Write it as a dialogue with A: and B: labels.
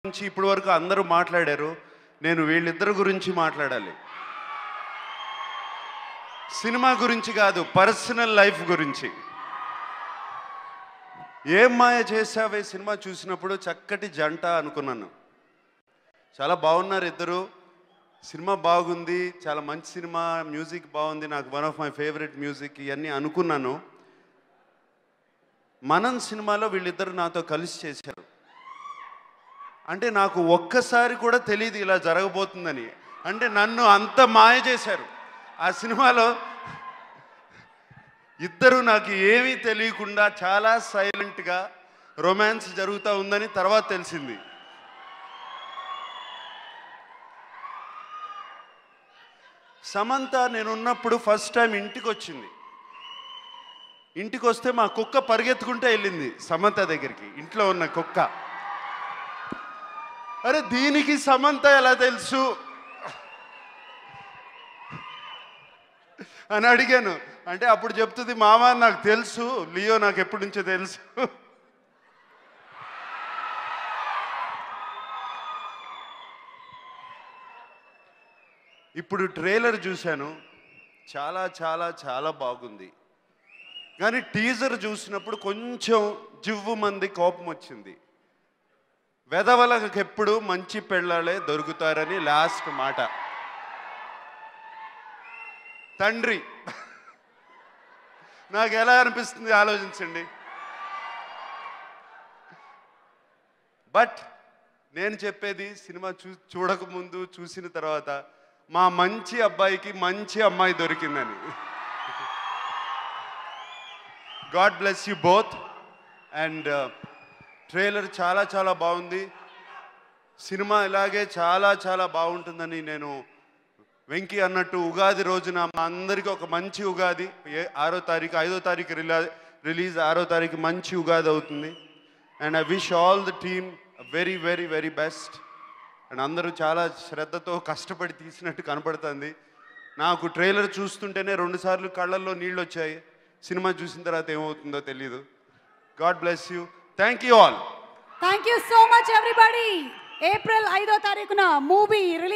A: గురించి ఇప్పటి వరకు అందరూ మాట్లాడారు. నేను వీళ్ళిద్దరి గురించి మాట్లాడాలి. సినిమా గురించి కాదు, పర్సనల్ లైఫ్ గురించి. ఏం మాయ చేసావే సినిమా చూసినప్పుడు చక్కటి జంట అనుకున్నాను. చాలా బాగున్నారు ఇద్దరు. సినిమా బాగుంది, చాలా మంచి సినిమా, మ్యూజిక్ బాగుంది, నాకు one of my favourite music, ఇవన్నీ అనుకున్నాను. మనం సినిమాలో వీళ్ళిద్దరు నాతో కలిసి చేశారు. అంటే నాకు ఒక్కసారి కూడా తెలియదు ఇలా జరగబోతుందని. అంటే నన్ను అంత మాయ చేశారు ఆ సినిమాలో. ఇద్దరు నాకు ఏమీ తెలియకుండా చాలా సైలెంట్గా రొమాన్స్ జరుగుతూ ఉందని తర్వాత తెలిసింది. సమంత నేనున్నప్పుడు ఫస్ట్ టైం ఇంటికి వచ్చింది. ఇంటికి వస్తే మా కుక్క పరిగెత్తుకుంటే వెళ్ళింది సమంత దగ్గరికి. ఇంట్లో ఉన్న కుక్క. అరే దీనికి సమంత ఎలా తెలుసు అని అడిగాను. అంటే అప్పుడు చెప్తుంది, మామ నాకు తెలుసు, లియో నాకు ఎప్పటి నుంచో తెలుసు. ఇప్పుడు ట్రైలర్ చూశాను, చాలా చాలా చాలా బాగుంది. కానీ టీజర్ చూసినప్పుడు కొంచెం జివ్వు మంది కోపం వచ్చింది. వెధవలకు ఎప్పుడు మంచి పెళ్ళాలే దొరుకుతారని లాస్ట్ మాట. తండ్రి నాకు ఎలా అనిపిస్తుంది ఆలోచించండి. బట్ నేను చెప్పేది సినిమా చూడకముందు చూసిన తర్వాత మా మంచి అబ్బాయికి మంచి అమ్మాయి దొరికిందని. God bless you both. And trailer చాలా చాలా బాగుంది. సినిమా ఇలాగే చాలా చాలా బాగుంటుందని నేను వెంకీ అన్నట్టు ఉగాది రోజున మా అందరికీ ఒక మంచి ఉగాది. 6వ తారీఖు 5వ తారీఖు రిలీజ్ 6వ తారీఖు మంచి ఉగాది అవుతుంది. And I wish all the team very very very best. And అందరూ చాలా శ్రద్ధతో కష్టపడి తీసినట్టు కనపడుతుంది. నాకు ట్రైలర్ చూస్తుంటేనే 2 సార్లు కళ్ళల్లో నీళ్ళు వచ్చాయి. సినిమా చూసిన తర్వాత ఏమవుతుందో తెలీదు. God bless you. Thank you all.
B: Thank you so much everybody. April 5వ తారీఖున మూవీ రిలీజ్.